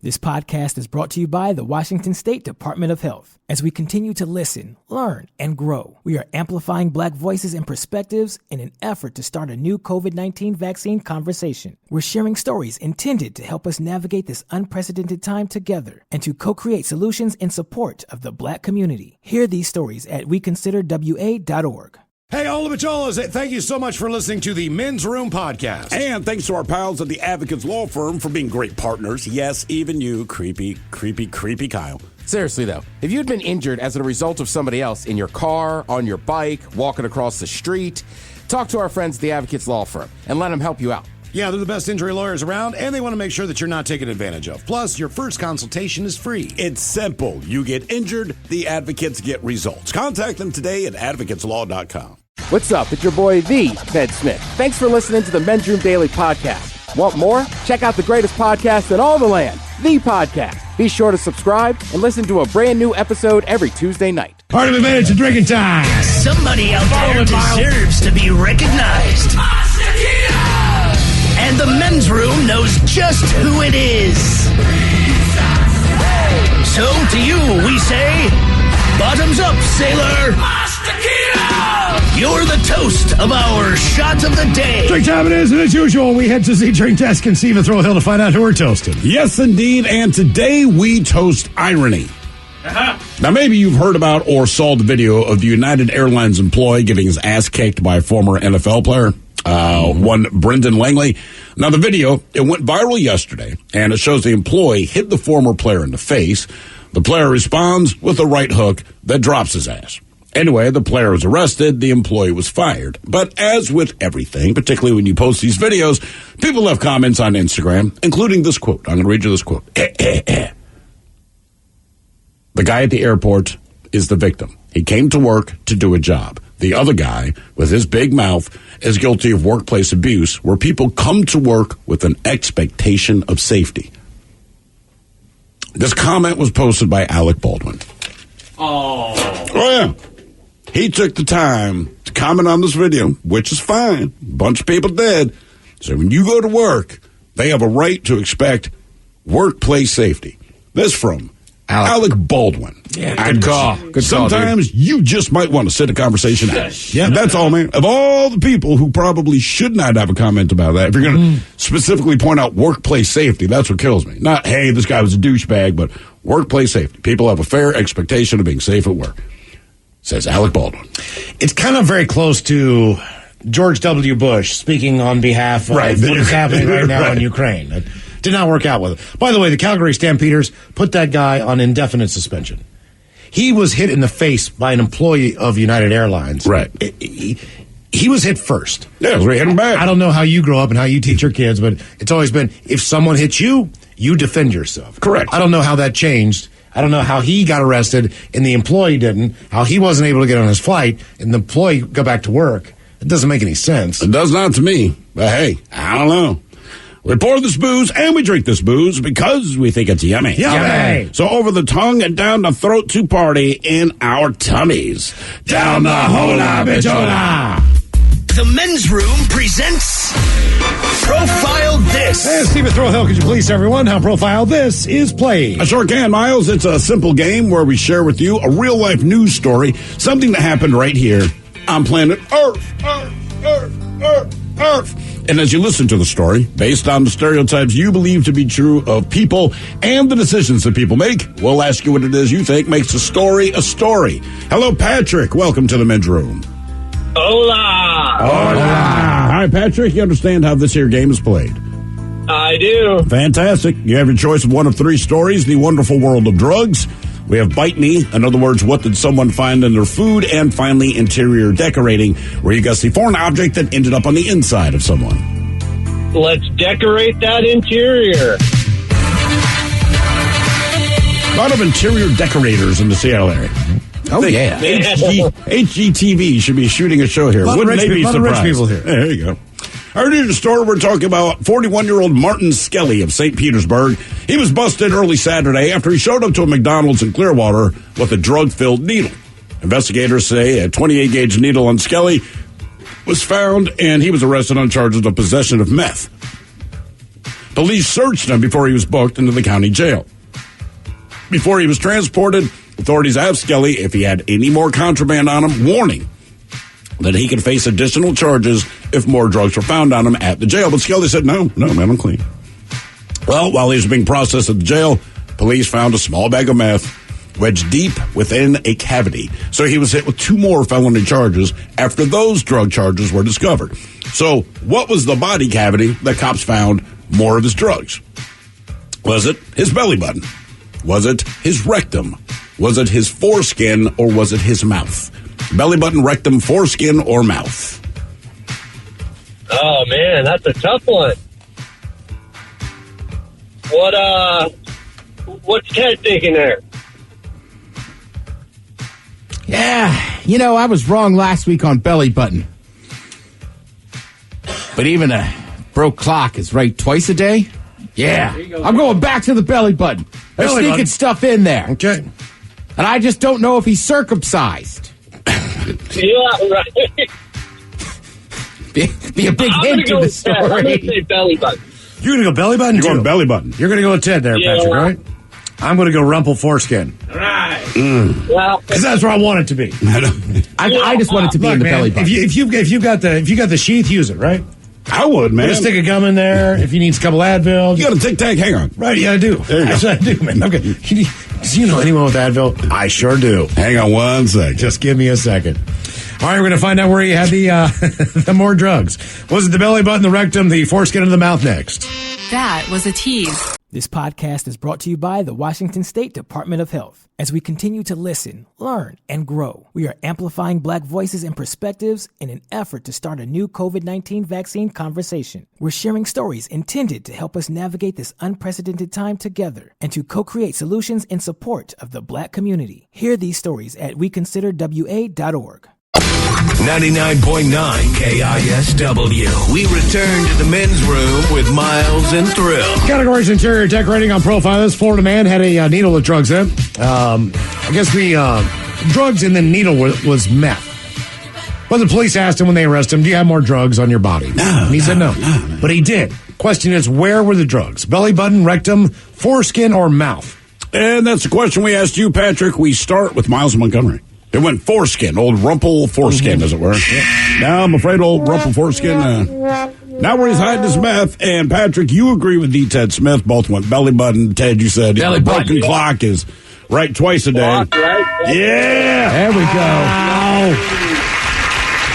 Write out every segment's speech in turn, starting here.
This podcast is brought to you by the Washington State Department of Health. As we continue to listen, learn, and grow, we are amplifying Black voices and perspectives in an effort to start a new COVID-19 vaccine conversation. We're sharing stories intended to help us navigate this unprecedented time together and to co-create solutions in support of the Black community. Hear these stories at weconsiderwa.org. Hey, all of it, Cholas, thank you so much for listening to the Men's Room Podcast. And thanks to our pals at the Advocates Law Firm for being great partners. Yes, even you, creepy Kyle. Seriously, though, if you had been injured as a result of somebody else in your car, on your bike, walking across the street, talk to our friends at the Advocates Law Firm and let them help you out. Yeah, they're the best injury lawyers around, and they want to make sure that you're not taken advantage of. Plus, your first consultation is free. It's simple. You get injured, the advocates get results. Contact them today at advocateslaw.com. What's up? It's your boy, The Ted Smith. Thanks for listening to the Men's Room Daily Podcast. Want more? Check out the greatest podcast in all the land, The Podcast. Be sure to subscribe and listen to a brand new episode every Tuesday night. All right, we made it to drinking time. Somebody out there deserves to be recognized. And the Men's Room knows just who it is. So to you, we say, bottoms up, sailor. You're the toast of our shot of the day. Drink time it is, and as usual, we head to the drink desk and Steve Thrill Hill to find out who we're toasting. Yes, indeed, and today we toast irony. Now, maybe you've heard about or saw the video of the United Airlines employee getting his ass kicked by a former NFL player. One Brendan Langley. Now, the video, it went viral yesterday, and it shows the employee hit the former player in the face. The player responds with a right hook that drops his ass. Anyway, the player was arrested. The employee was fired. But as with everything, particularly when you post these videos, people have comments on Instagram, including this quote. I'm going to read you this quote. The guy at the airport is the victim. He came to work to do a job. The other guy, with his big mouth, is guilty of workplace abuse, where people come to work with an expectation of safety. This comment was posted by Alec Baldwin. Oh, yeah. He took the time to comment on this video, which is fine. A bunch of people did. So when you go to work, they have a right to expect workplace safety. This from Alec Baldwin. Yeah, good call. Sometimes you just might want to sit a conversation out. Yeah, that's all, man. Of all the people who probably should not have a comment about that, if you're going to specifically point out workplace safety, that's what kills me. Not, hey, this guy was a douchebag, but workplace safety. People have a fair expectation of being safe at work, says Alec Baldwin. It's kind of very close to George W. Bush speaking on behalf of what is happening right now in Ukraine. It did not work out with it. By the way, the Calgary Stampeders put that guy on indefinite suspension. He was hit in the face by an employee of United Airlines. Right. He was hit first. Yeah, we hit him back. I don't know how you grow up and how you teach your kids, but it's always been, if someone hits you, you defend yourself. Correct. I don't know how that changed. I don't know how he got arrested and the employee didn't, how he wasn't able to get on his flight and the employee go back to work. It doesn't make any sense. It does not to me. But hey, I don't know. We pour this booze and we drink this booze because we think it's yummy. Yummy! So over the tongue and down the throat to party in our tummies. Down the hola bichola! The Men's Room presents Profile This. Hey, Steve Thrill Hill, could you please tell everyone how Profile This is played? I sure can, Miles. It's a simple game where we share with you a real-life news story, something that happened right here on planet Earth. And as you listen to the story, based on the stereotypes you believe to be true of people and the decisions that people make, we'll ask you what it is you think makes a story a story. Hello, Patrick. Welcome to the Men's Room. Hola. Hola. All right, Patrick, you understand how this here game is played? I do. Fantastic. You have your choice of one of three stories, The Wonderful World of Drugs. We have Bite Me, in other words, what did someone find in their food? And finally, Interior Decorating, where you guess the foreign object that ended up on the inside of someone. Let's decorate that interior. A lot of interior decorators in the Seattle area. Oh, yeah. HGTV should be shooting a show here. Wouldn't they be surprised? A lot of rich people here. There you go. Earlier in the story, we're talking about 41-year-old Martin Skelly of St. Petersburg. He was busted early Saturday after he showed up to a McDonald's in Clearwater with a drug-filled needle. Investigators say a 28-gauge needle on Skelly was found, and he was arrested on charges of possession of meth. Police searched him before he was booked into the county jail. Before he was transported, authorities asked Skelly if he had any more contraband on him, warning that he could face additional charges if more drugs were found on him at the jail. But Skelly said, no, man, I'm clean. Well, while he was being processed at the jail, police found a small bag of meth wedged deep within a cavity. So he was hit with 2 more felony charges after those drug charges were discovered. So what was the body cavity that cops found more of his drugs? Was it his belly button? Was it his rectum? Was it his foreskin, or was it his mouth? Belly button, rectum, foreskin, or mouth? Oh, man, that's a tough one. What's Ted thinking there? Yeah, I was wrong last week on belly button. But even a broke clock is right twice a day? Yeah, I'm going back to the belly button. They're sneaking stuff in there. Okay. And I just don't know if he's circumcised. Yeah, right. Be a big hint to the story. I'm going to say belly button. You're going to go belly button? You're going belly button. You're going to go with Ted there, Yeah. Patrick, right? I'm going to go rumple foreskin. All right. Well, Because that's where I want it to be. I just want it to be in the belly button. If you got the sheath, use it, right? I would, man. Just stick a gum in there. If you need a couple Advil. You got a tic-tac, hang on. Right, yeah, I do. There you go. Actually, I do, man. Okay. Do you know anyone with Advil? I sure do. Hang on one sec. Just give me a second. All right, we're going to find out where you had the more drugs. Was it the belly button, the rectum, the foreskin, or the mouth next? That was a tease. This podcast is brought to you by the Washington State Department of Health. As we continue to listen, learn, and grow, we are amplifying Black voices and perspectives in an effort to start a new COVID-19 vaccine conversation. We're sharing stories intended to help us navigate this unprecedented time together and to co-create solutions in support of the Black community. Hear these stories at weconsiderwa.org. 99.9 KISW. We return to the men's room with Miles and Thrill. Categories: interior decorating on Profilers. Florida man had a needle with drugs in it. I guess the drugs in the needle was meth. Well, the police asked him when they arrested him, do you have more drugs on your body? And he said no. But he did. Question is, where were the drugs? Belly button, rectum, foreskin, or mouth? And that's the question we asked you, Patrick. We start with Miles Montgomery. It went foreskin, old rumple foreskin, as it were. Yeah. Now, I'm afraid old rumple foreskin, now where he's hiding his meth. And, Patrick, you agree with D. Ted Smith. Both went belly button. Ted, you said belly button. Broken clock is right twice a day. Clock, right? Yeah. There we go.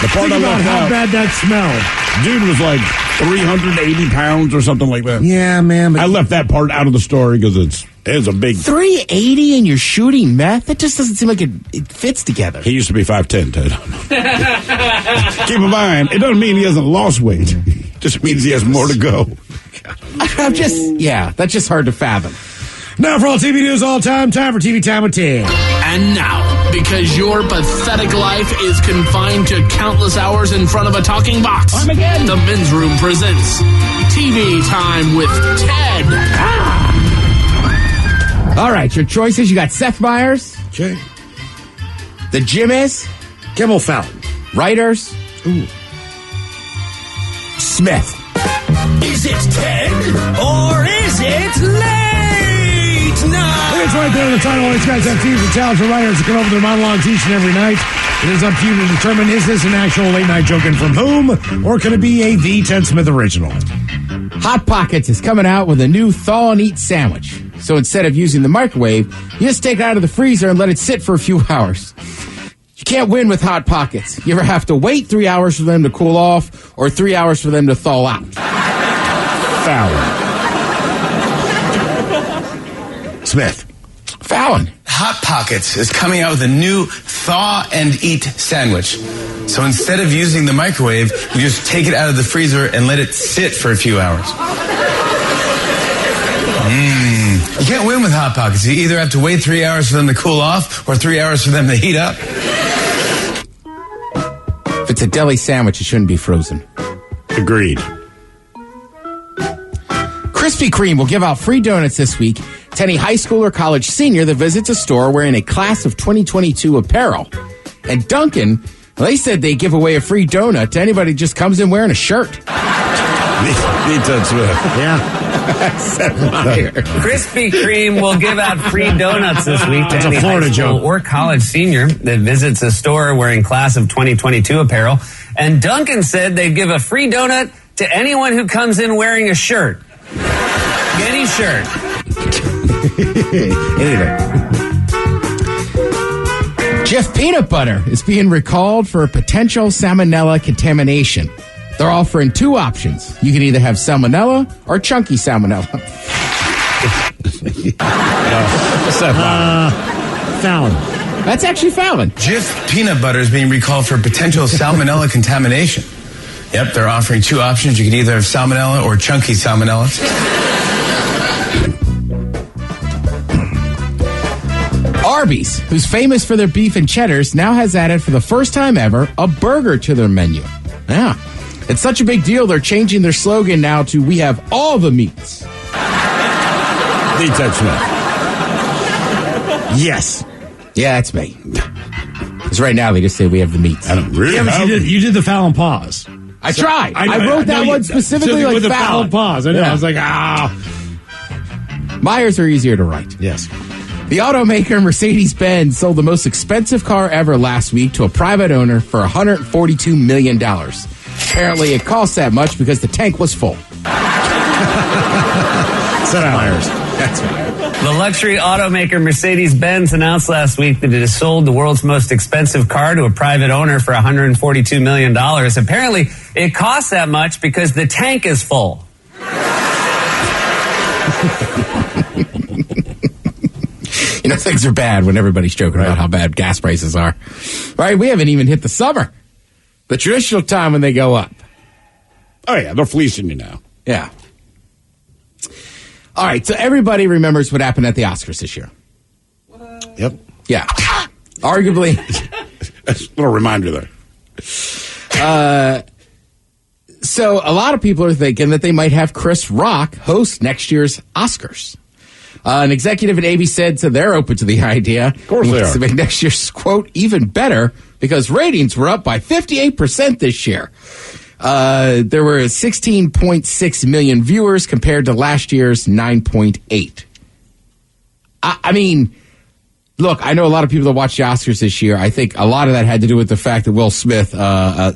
The part Think I about left how out, bad that smelled. dude was like 380 pounds or something like that. Yeah, man. I left that part out of the story because it's a big... 380 and you're shooting meth? That just doesn't seem like it fits together. He used to be 5'10", Ted. Keep in mind, it doesn't mean he hasn't lost weight. It just means he has more to go. That's just hard to fathom. Now for all TV news all time for TV Time with Ted. And now, because your pathetic life is confined to countless hours in front of a talking box, the Men's Room presents TV Time with Ted. All right, your choices. You got Seth Meyers, Okay. the Jimmies, Kimmel Fallon. Writers, Smith. Is it Ted or is it late night? It's right there in the title. These guys have teams of talented writers that come up with their monologues each and every night. It is up to you to determine, is this an actual late night joke and from whom, or could it be a The Ted Smith original? Hot Pockets is coming out with a new thaw and eat sandwich. So instead of using the microwave, you just take it out of the freezer and let it sit for a few hours. You can't win with Hot Pockets. You ever have to wait 3 hours for them to cool off or 3 hours for them to thaw out? Fallon. Smith. Fallon. Hot Pockets is coming out with a new thaw and eat sandwich. So instead of using the microwave, you just take it out of the freezer and let it sit for a few hours. You can't win with Hot Pockets. You either have to wait 3 hours for them to cool off or 3 hours for them to heat up. If it's a deli sandwich, it shouldn't be frozen. Agreed. Krispy Kreme will give out free donuts this week to any high school or college senior that visits a store wearing a class of 2022 apparel. And Dunkin', well, they said they give away a free donut to anybody who just comes in wearing a shirt. The Ted Smith. Yeah. Seth Meyer. Krispy Kreme will give out free donuts this week to any high school or college senior that visits a store wearing class of 2022 apparel. And Dunkin' said they'd give a free donut to anyone who comes in wearing a shirt. Any shirt. Anything. Jif Peanut Butter is being recalled for a potential salmonella contamination. They're offering two options. You can either have salmonella or chunky salmonella. Fallon. That's actually Fallon. Jif Peanut Butter is being recalled for potential salmonella contamination. Yep, they're offering two options. You can either have salmonella or chunky salmonella. Arby's, who's famous for their beef and cheddars, now has added for the first time ever a burger to their menu. Yeah. It's such a big deal, they're changing their slogan now to "We have all the meats." The Ted Smith. Yes. Yeah, that's me. Because right now they just say "We have the meats." I don't really. Yeah, but you did the Fallon pause. I tried. I wrote that one specifically like with the Fallon. Fallon pause. I know. Yeah. I was like, Myers are easier to write. Yes. The automaker Mercedes-Benz sold the most expensive car ever last week to a private owner for $142 million. Apparently, it cost that much because the tank was full. Myers. That's right. The luxury automaker Mercedes-Benz announced last week that it has sold the world's most expensive car to a private owner for $142 million. Apparently, it costs that much because the tank is full. You know, things are bad when everybody's joking about how bad gas prices are. Right? We haven't even hit the summer. The traditional time when they go up. Oh, yeah, they're fleecing you now. Yeah. All right, so everybody remembers what happened at the Oscars this year. Yep. Yeah. Arguably. A little reminder there. So a lot of people are thinking that they might have Chris Rock host next year's Oscars. An executive at ABC said so they're open to the idea. Of course they are. To make next year's, quote, even better because ratings were up by 58% this year. There were 16.6 million viewers compared to last year's 9.8. I mean, look, I know a lot of people that watched the Oscars this year. I think a lot of that had to do with the fact that Will Smith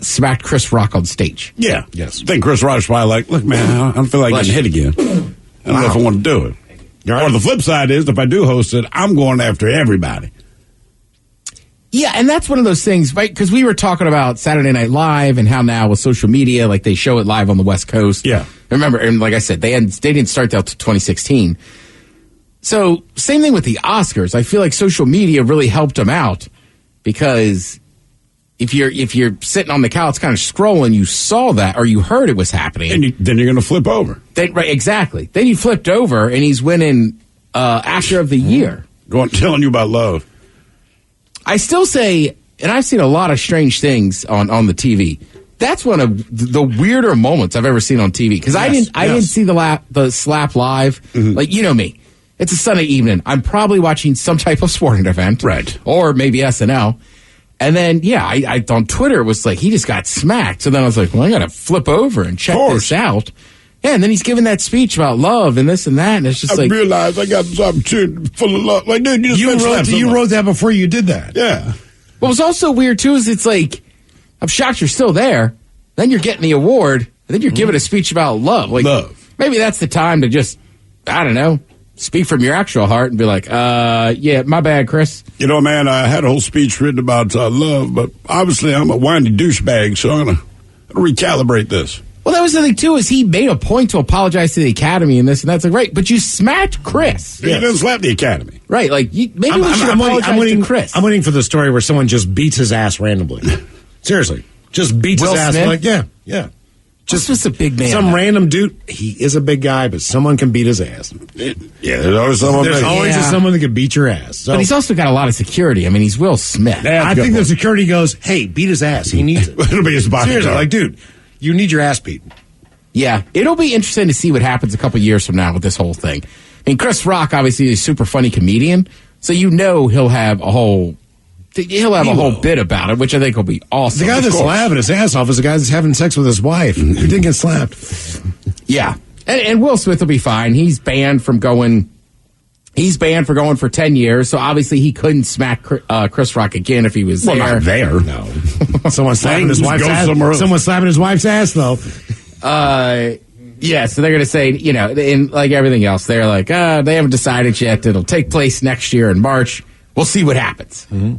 smacked Chris Rock on stage. Yeah. Yes. I think Chris Rock's probably like, look, man, I don't feel like getting hit again. I don't know if I want to do it. Or the flip side is, if I do host it, I'm going after everybody. Yeah, and that's one of those things, right? Because we were talking about Saturday Night Live and how now with social media, like they show it live on the West Coast. Yeah. Remember, and like I said, they didn't start till 2016. So same thing with the Oscars. I feel like social media really helped them out because if you're sitting on the couch kind of scrolling, you saw that or you heard it was happening. And then you're going to flip over. Right, exactly. Then you flipped over and he's winning Actor of the Year. Telling you about love. I still say, and I've seen a lot of strange things on the TV. That's one of the weirder moments I've ever seen on TV because I didn't see the slap live. Mm-hmm. Like, you know me, it's a Sunday evening. I'm probably watching some type of sporting event, right? Or maybe SNL. And then I on Twitter it was like he just got smacked. So then I was like, well, I got to flip over and check this out. Yeah, and then he's giving that speech about love and this and that, and it's just I realized I got this opportunity full of love. Like, dude, you wrote that before you did that. Yeah. What was also weird too is it's like, I'm shocked you're still there. Then you're getting the award, and then you're giving a speech about love. Like, maybe that's the time to just, I don't know, speak from your actual heart and be like, yeah, my bad, Chris. You know, man, I had a whole speech written about love, but obviously I'm a whiny douchebag, so I'm going to recalibrate this. Well, that was the thing, too, is he made a point to apologize to the Academy and this and that's like, right, but you smacked Chris. You didn't slap the Academy. Right, like, we should apologize to Chris. I'm waiting for the story where someone just beats his ass randomly. Seriously. Just beats Will his ass. Smith? Like, yeah. Just a big man. Some random dude. He is a big guy, but someone can beat his ass. There's always someone. There's always someone that can beat your ass. So. But he's also got a lot of security. I mean, he's Will Smith. I think the security goes, hey, beat his ass. He needs it. It'll be his body. Seriously, like, dude, you need your ass beat. Yeah, it'll be interesting to see what happens a couple years from now with this whole thing. I mean, Chris Rock obviously is a super funny comedian, so you know he'll have a whole bit about it, which I think will be awesome. The guy that's laughing his ass off is the guy that's having sex with his wife who didn't get slapped. Yeah. And Will Smith will be fine. He's banned for going for 10 years, so obviously he couldn't smack Chris Rock again if he was there. Well, not there. No. Someone's slapping his wife's ass. Someone's slapping his wife's ass, though. Yeah, so they're going to say, in like everything else, they're like, they haven't decided yet. It'll take place next year in March. We'll see what happens. Mm-hmm.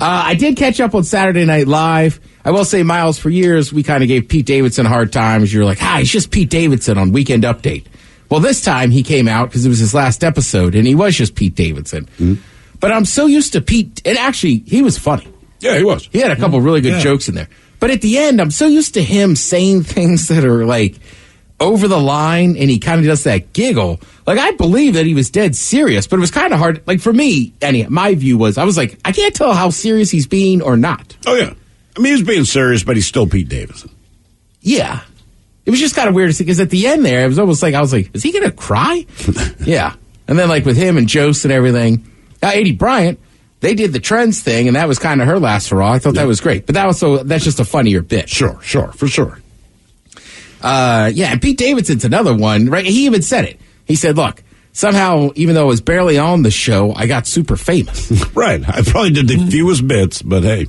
I did catch up on Saturday Night Live. I will say, Miles, for years, we kind of gave Pete Davidson a hard time. You were like, he's just Pete Davidson on Weekend Update. Well, this time he came out because it was his last episode, and he was just Pete Davidson. Mm-hmm. But I'm so used to Pete, and actually, he was funny. Yeah, he was. He had a couple really good jokes in there. But at the end, I'm so used to him saying things that are like over the line, and he kind of does that giggle. Like, I believe that he was dead serious, but it was kind of hard. Like, for me, my view was, I was like, I can't tell how serious he's being or not. Oh, yeah. I mean, he's being serious, but he's still Pete Davidson. Yeah. It was just kind of weird to see, because at the end there, it was almost like, I was like, is he going to cry? Yeah. And then, like, with him and Jost and everything, Aidy Bryant, they did the Trends thing, and that was kind of her last hurrah. I thought that was great. But that's just a funnier bit. Sure, for sure. And Pete Davidson's another one, right? He even said it. He said, look, somehow, even though I was barely on the show, I got super famous. Right. I probably did the fewest bits, but hey.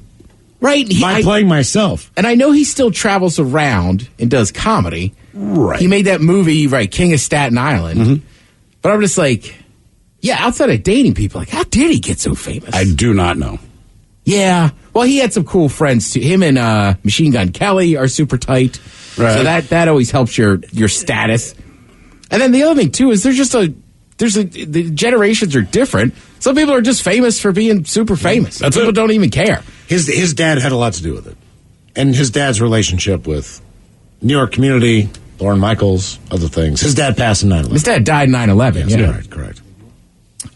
Right. By playing myself. And I know he still travels around and does comedy. Right. He made that movie, right, King of Staten Island. Mm-hmm. But I'm just like, outside of dating people, like, how did he get so famous? I do not know. Yeah. Well, he had some cool friends, too. Him and Machine Gun Kelly are super tight. Right. So that always helps your status. And then the other thing, too, is the generations are different. Some people are just famous for being super famous. Some people don't even care. His dad had a lot to do with it. And his dad's relationship with New York community, Lorne Michaels, other things. His dad passed in 9/11. His dad died in 9/11. Yes, yeah. Correct.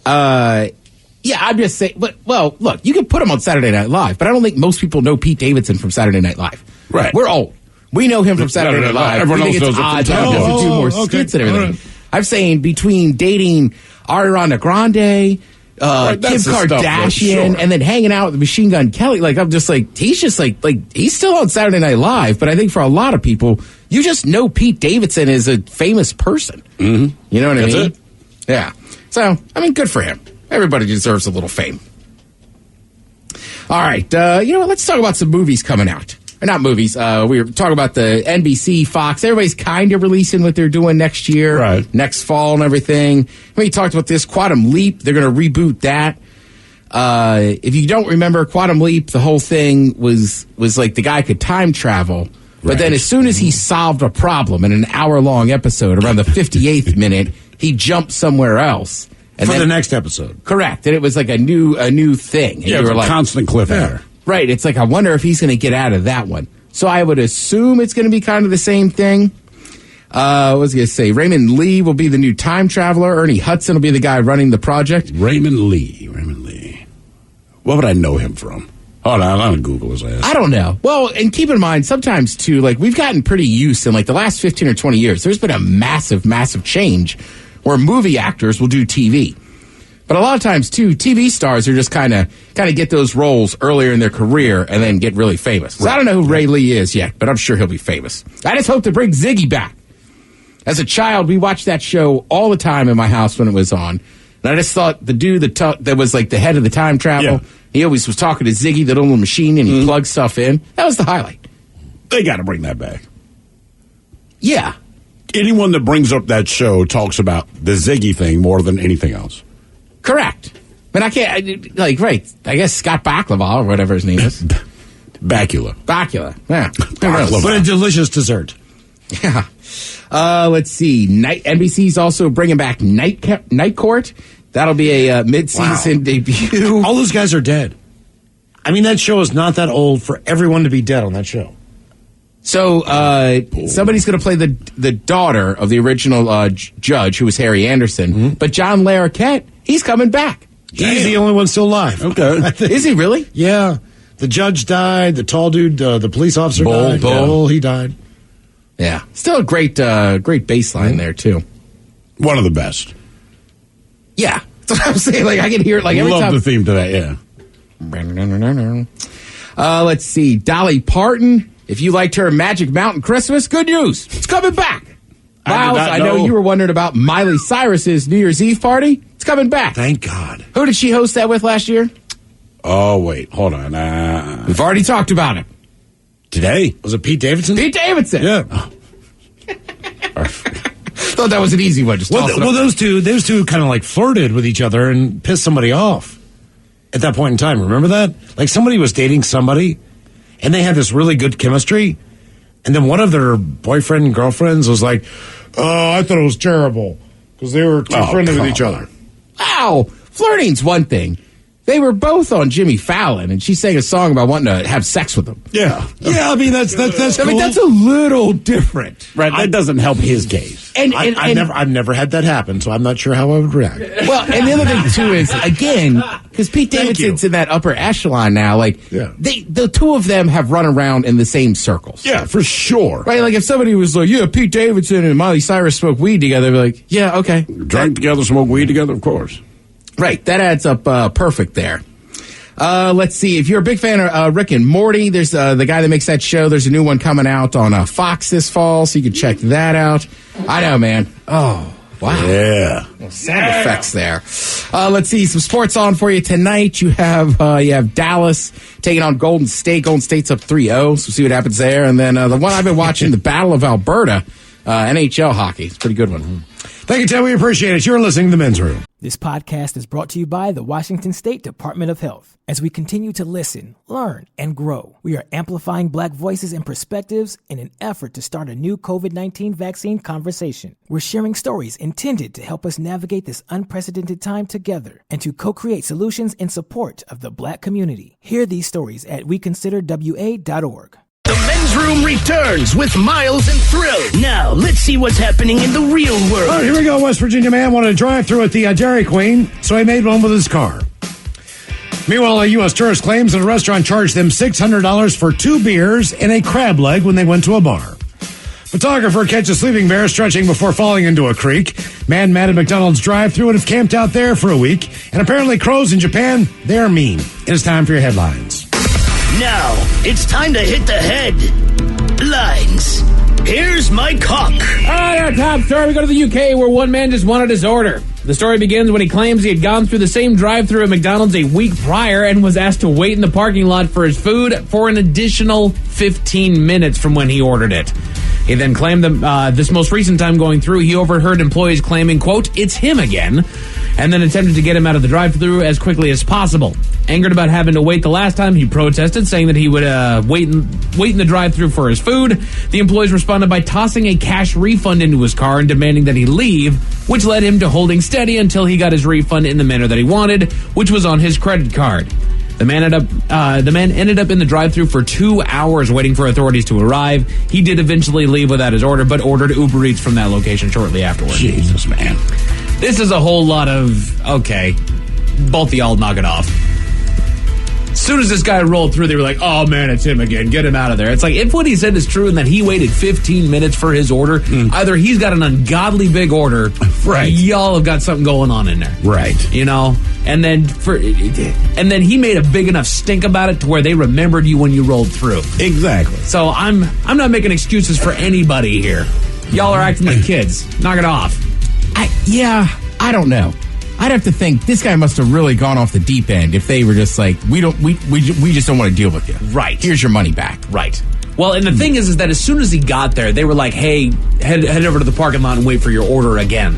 I'm just saying, look, you can put him on Saturday Night Live, but I don't think most people know Pete Davidson from Saturday Night Live. Right. We're old. We know him from Saturday Night Live. Everyone else knows odd it from to do more skits and everything. Right. I'm saying between dating Ariana Grande, Kim Kardashian, and then hanging out with Machine Gun Kelly, like, I'm just like, he's still on Saturday Night Live, but I think for a lot of people, you just know Pete Davidson is a famous person. Mm-hmm. You know what I mean? That's it. Yeah. So, I mean, good for him. Everybody deserves a little fame. All right. You know what? Let's talk about some movies coming out. Or not movies. We were talking about the NBC, Fox. Everybody's kind of releasing what they're doing next year. Right. Next fall and everything. We talked about this. Quantum Leap. They're going to reboot that. If you don't remember, Quantum Leap, the whole thing was like the guy could time travel. But then as soon as he solved a problem in an hour-long episode, around the 58th minute, he jumped somewhere else. And for the next episode. Correct. And it was like a new thing. And you were like, constant cliffhanger. Right. It's like, I wonder if he's going to get out of that one. So I would assume it's going to be kind of the same thing. I was going to say, Raymond Lee will be the new time traveler. Ernie Hudson will be the guy running the project. Raymond Lee. What would I know him from? Hold on, I'm going to Google his ass. I don't know. Well, and keep in mind, sometimes, too, like, we've gotten pretty used in, like, the last 15 or 20 years. There's been a massive, massive change where movie actors will do TV. But a lot of times, too, TV stars are just kind of get those roles earlier in their career and then get really famous. So I don't know who Ray Lee is yet, but I'm sure he'll be famous. I just hope to bring Ziggy back. As a child, we watched that show all the time in my house when it was on. And I just thought the dude that was like the head of the time travel, he always was talking to Ziggy, the little machine, and he plugged stuff in. That was the highlight. They got to bring that back. Yeah. Anyone that brings up that show talks about the Ziggy thing more than anything else. Correct. But I can't, I guess Scott Baklava or whatever his name is. Bakula. Yeah. But a delicious dessert. Yeah. Let's see. NBC's also bringing back Night Court. That'll be a mid-season debut. All those guys are dead. I mean, that show is not that old for everyone to be dead on that show. So somebody's going to play the daughter of the original judge, who was Harry Anderson. Mm-hmm. But John Larroquette, he's coming back. He's the only one still alive. Okay. Is he really? Yeah. The judge died. The tall dude, the police officer died. Bull, he died. Yeah. Still a great bass line there, too. One of the best. Yeah. That's what I'm saying. Like, I can hear it like every time. Love the theme to that, yeah. Let's see. Dolly Parton If you liked her Magic Mountain Christmas, good news. It's coming back. Miles, I know you were wondering about Miley Cyrus's New Year's Eve party. It's coming back. Thank God. Who did she host that with last year? Oh, wait. Hold on. We've already talked about it. Today? Was it Pete Davidson? Pete Davidson. Yeah. Thought that was an easy one. Those two kind of like flirted with each other and pissed somebody off at that point in time. Remember that? Like somebody was dating somebody and they had this really good chemistry. And then one of their boyfriend and girlfriends was like, oh, I thought it was terrible because they were too friendly with each other. Wow. Flirting's one thing. They were both on Jimmy Fallon, and she sang a song about wanting to have sex with him. Yeah. Yeah, I mean, that's cool. I mean, that's a little different. Right, that doesn't help his case. I've never had that happen, so I'm not sure how I would react. Well, and the other thing, too, is, again, because Pete Davidson's in that upper echelon now, like, the two of them have run around in the same circles. Yeah, for sure. Right, like, if somebody was like, yeah, Pete Davidson and Miley Cyrus smoke weed together, they'd be like, yeah, okay. Drink together, smoke weed together, of course. Right, that adds up perfect there. Let's see. If you're a big fan of Rick and Morty, there's the guy that makes that show. There's a new one coming out on Fox this fall, so you can check that out. I know, man. Oh, wow. Yeah. Sound effects there. Let's see. Some sports on for you tonight. You have Dallas taking on Golden State. Golden State's up 3-0, so we'll see what happens there. And then the one I've been watching, the Battle of Alberta, NHL hockey. It's a pretty good one. Thank you, Ted. We appreciate it. You're listening to The Men's Room. This podcast is brought to you by the Washington State Department of Health. As we continue to listen, learn, and grow, we are amplifying Black voices and perspectives in an effort to start a new COVID-19 vaccine conversation. We're sharing stories intended to help us navigate this unprecedented time together and to co-create solutions in support of the Black community. Hear these stories at weconsiderwa.org. The Men's Room returns with Miles and Thrill. Now, let's see what's happening in the real world. All right, here we go. West Virginia man wanted to drive through at the Dairy Queen, so he made one with his car. Meanwhile, a U.S. tourist claims that a restaurant charged them $600 for 2 beers and a crab leg when they went to a bar. Photographer catches sleeping bear stretching before falling into a creek. Man mad at McDonald's drive-thru and have camped out there for a week. And apparently crows in Japan, they're mean. It is time for your headlines. Now, it's time to hit the headlines. Here's my cock. All right, our top story. We go to the UK where one man just wanted his order. The story begins when he claims he had gone through the same drive-thru at McDonald's a week prior and was asked to wait in the parking lot for his food for an additional 15 minutes from when he ordered it. He then claimed that this most recent time going through, he overheard employees claiming, quote, "It's him again," and then attempted to get him out of the drive-thru as quickly as possible. Angered about having to wait the last time, he protested, saying that he would wait in the drive-thru for his food. The employees responded by tossing a cash refund into his car and demanding that he leave, which led him to holding steady until he got his refund in the manner that he wanted, which was on his credit card. The man ended up in the drive-thru for 2 hours waiting for authorities to arrive. He did eventually leave without his order, but ordered Uber Eats from that location shortly afterwards. Jesus, man. This is a whole lot of, okay, both of y'all knock it off. As soon as this guy rolled through, they were like, oh, man, it's him again. Get him out of there. It's like, if what he said is true and that he waited 15 minutes for his order, either he's got an ungodly big order, right? Y'all have got something going on in there. Right. You know? And then he made a big enough stink about it to where they remembered you when you rolled through. Exactly. So I'm not making excuses for anybody here. Y'all are acting like kids. Knock it off. I don't know. I'd have to think this guy must have really gone off the deep end if they were just like, we just don't want to deal with you. Right. Here's your money back. Right. Well, and the thing is that as soon as he got there, they were like, hey, head over to the parking lot and wait for your order again.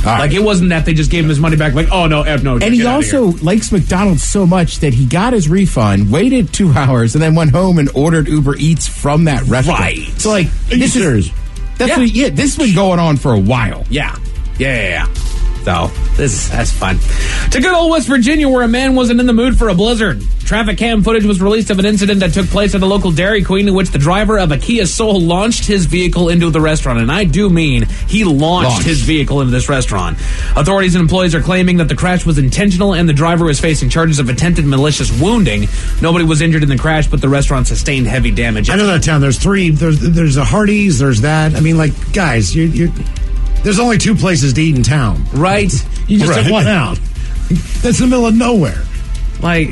Like, it wasn't that they just gave him his money back, like, oh, no. And he also likes McDonald's so much that he got his refund, waited 2 hours, and then went home and ordered Uber Eats from that restaurant. Right. So, like, this has been going on for a while. Yeah. So, that's fun. To good old West Virginia, where a man wasn't in the mood for a blizzard. Traffic cam footage was released of an incident that took place at a local Dairy Queen in which the driver of a Kia Soul launched his vehicle into the restaurant. And I do mean he launched his vehicle into this restaurant. Authorities and employees are claiming that the crash was intentional and the driver was facing charges of attempted malicious wounding. Nobody was injured in the crash, but the restaurant sustained heavy damage. I know that town. There's 3. There's a Hardee's. There's that. I mean, like, guys, you're there's only 2 places to eat in town. Right. You just have one out. That's in the middle of nowhere. Like,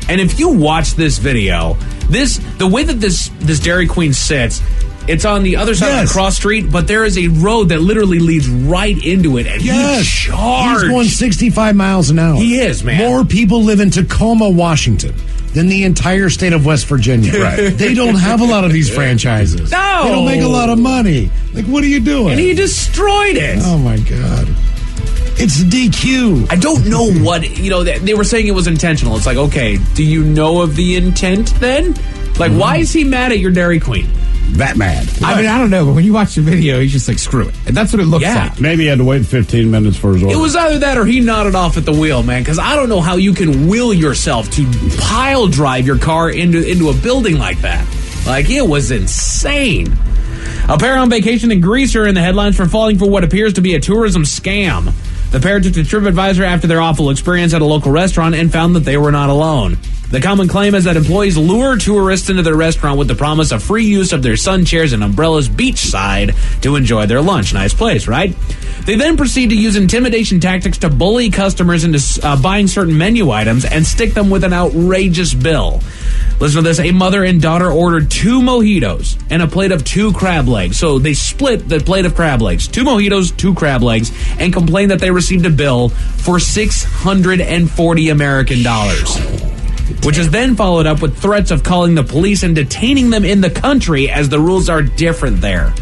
and if you watch this video, The way that this Dairy Queen sits, it's on the other side of the cross street, but there is a road that literally leads right into it, and he charged. He's going 65 miles an hour. He is, man. More people live in Tacoma, Washington than the entire state of West Virginia. Right. They don't have a lot of these franchises. No. They don't make a lot of money. Like, what are you doing? And he destroyed it. Oh, my God. It's DQ. I don't know what, they were saying it was intentional. It's like, okay, do you know of the intent then? Like, why is he mad at your Dairy Queen? That mad. I mean, I don't know, but when you watch the video, he's just like, screw it. And that's what it looks like. Maybe he had to wait 15 minutes for his order. It was either that or he nodded off at the wheel, man, because I don't know how you can will yourself to pile drive your car into a building like that. Like, it was insane. A pair on vacation in Greece are in the headlines for falling for what appears to be a tourism scam. The pair took to TripAdvisor after their awful experience at a local restaurant and found that they were not alone. The common claim is that employees lure tourists into their restaurant with the promise of free use of their sun chairs and umbrellas beachside to enjoy their lunch. Nice place, right? They then proceed to use intimidation tactics to bully customers into buying certain menu items and stick them with an outrageous bill. Listen to this. A mother and daughter ordered 2 mojitos and a plate of 2 crab legs. So they split the plate of crab legs. 2 mojitos, 2 crab legs, and complained that they received a bill for $640 American dollars. Which is then followed up with threats of calling the police and detaining them in the country as the rules are different there.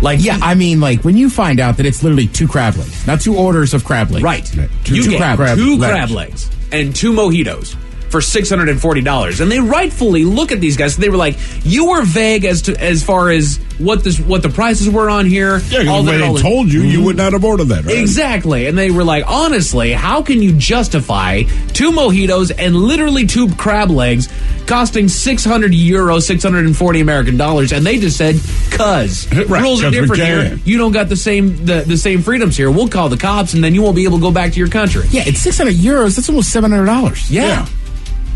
Like, yeah, I mean, like, when you find out that it's literally 2 crab legs, not 2 orders of crab legs. Right. Two crab legs and 2 mojitos for $640. And they rightfully look at these guys. They were like, you were vague as far as what the prices were on here. Yeah, because when they told you, you would not have ordered that, right? Exactly. And they were like, honestly, how can you justify 2 mojitos and literally 2 crab legs costing €600, $640 American dollars? And they just said, cuz. Right, rules are different here. You don't got the same freedoms here. We'll call the cops, and then you won't be able to go back to your country. Yeah, it's €600. That's almost $700. Yeah.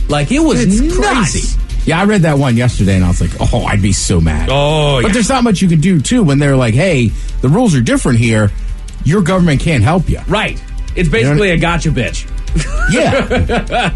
Like, it was nuts. Crazy. Yeah, I read that one yesterday, and I was like, oh, I'd be so mad. Oh, yeah. But there's not much you can do, too, when they're like, hey, the rules are different here. Your government can't help you. Right. It's basically a gotcha bitch. Yeah.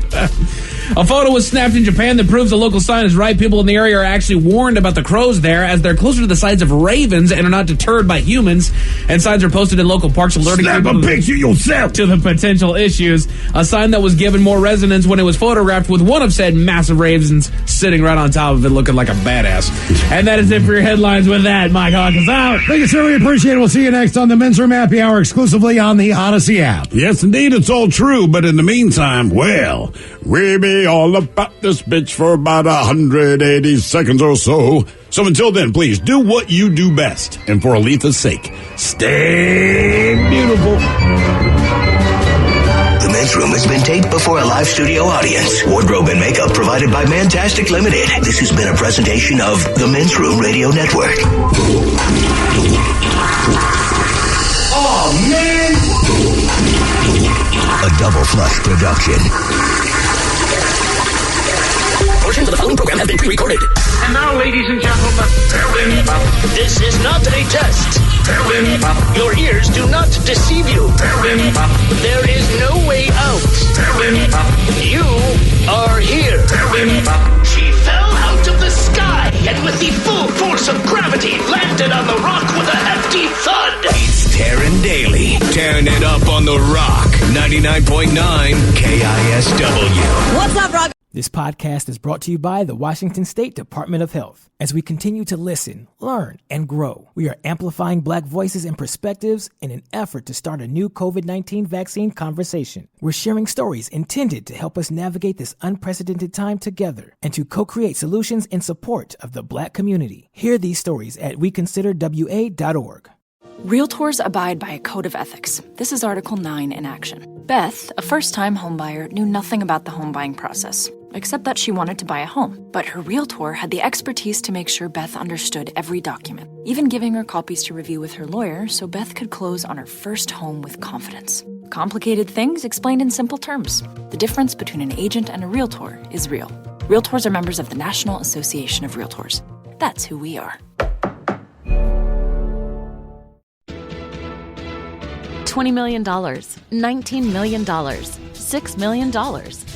A photo was snapped in Japan that proves the local sign is right. People in the area are actually warned about the crows there, as they're closer to the sides of ravens and are not deterred by humans. And signs are posted in local parks alerting people to the potential issues. A sign that was given more resonance when it was photographed with one of said massive ravens sitting right on top of it, looking like a badass. And that is it for your headlines. With that, Mike Hawkins out. Thank you, sir. We appreciate it. We'll see you next on the Men's Room Happy Hour, exclusively on the Odyssey app. Yes, indeed, it's all true. But in the meantime, well, we be all about this bitch for about 180 seconds or so. So until then, please do what you do best. And for Aletha's sake, stay beautiful. The Men's Room has been taped before a live studio audience. Wardrobe and makeup provided by Mantastic Limited. This has been a presentation of the Men's Room Radio Network. Oh, man! A Double Flush production. Portions of the following program have been pre-recorded. And now, ladies and gentlemen, this is not a test. Your ears do not deceive you. There is no way out. You are here. She fell out of the sky and with the full force of gravity landed on the rock with a hefty thud. It's Taryn Daly, tearing it up on the rock. 99.9 KISW. What's up, rock? This podcast is brought to you by the Washington State Department of Health. As we continue to listen, learn, and grow, we are amplifying Black voices and perspectives in an effort to start a new COVID-19 vaccine conversation. We're sharing stories intended to help us navigate this unprecedented time together and to co-create solutions in support of the Black community. Hear these stories at weconsiderwa.org. Realtors abide by a code of ethics. This is Article 9 in action. Beth, a first-time homebuyer, knew nothing about the home buying process, except that she wanted to buy a home. But her realtor had the expertise to make sure Beth understood every document, even giving her copies to review with her lawyer so Beth could close on her first home with confidence. Complicated things explained in simple terms. The difference between an agent and a realtor is real. Realtors are members of the National Association of Realtors. That's who we are. $20 million, $19 million, $6 million.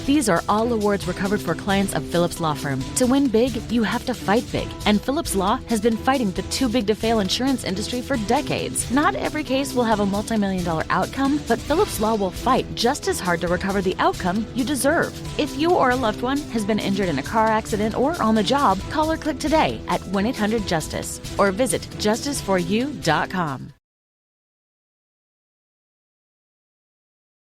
These are all awards recovered for clients of Phillips Law Firm. To win big, you have to fight big. And Phillips Law has been fighting the too big to fail insurance industry for decades. Not every case will have a multi-million-dollar outcome, but Phillips Law will fight just as hard to recover the outcome you deserve. If you or a loved one has been injured in a car accident or on the job, call or click today at 1-800-JUSTICE or visit justiceforyou.com.